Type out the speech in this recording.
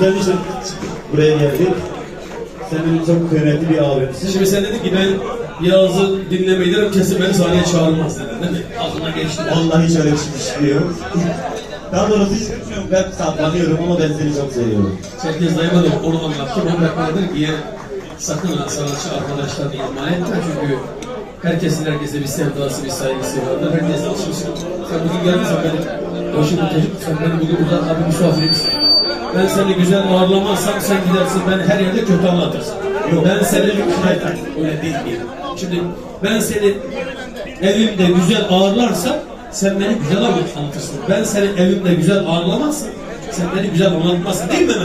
Sen için buraya geldik. Sen benim çok kıymetli bir abimsin. Şimdi sen dedin ki ben Yağız'ı dinlemeyi derim, kesin beni sahneye çağırmaz dedin değil mi? Aklına geçti. Vallahi hiç öyle bir şey yok. Daha doğrusu hiç bilmiyorum, ben saklanıyorum ama ben seni çok seviyorum. Herkes dayıma da onu anlattım. Ben dedim ki sakın sanatçı arkadaşlarını ihmal etme çünkü herkese bir sevdası, bir saygısı vardır. Herkes alışmışsın. Sen bugün geldiysen benim başımı tecrüb, sen beni bugün burada abi misafirimsin. Ben seni güzel ağırlamazsam sen gidersin, ben her yerde kötü anlatırsın. Yok, ben seni öyle değil miyim? Şimdi ben seni evimde güzel ağırlarsam sen beni güzel anlatırsın. Ben seni evimde güzel ağırlamazsam sen beni güzel anlatmazsın, değil mi?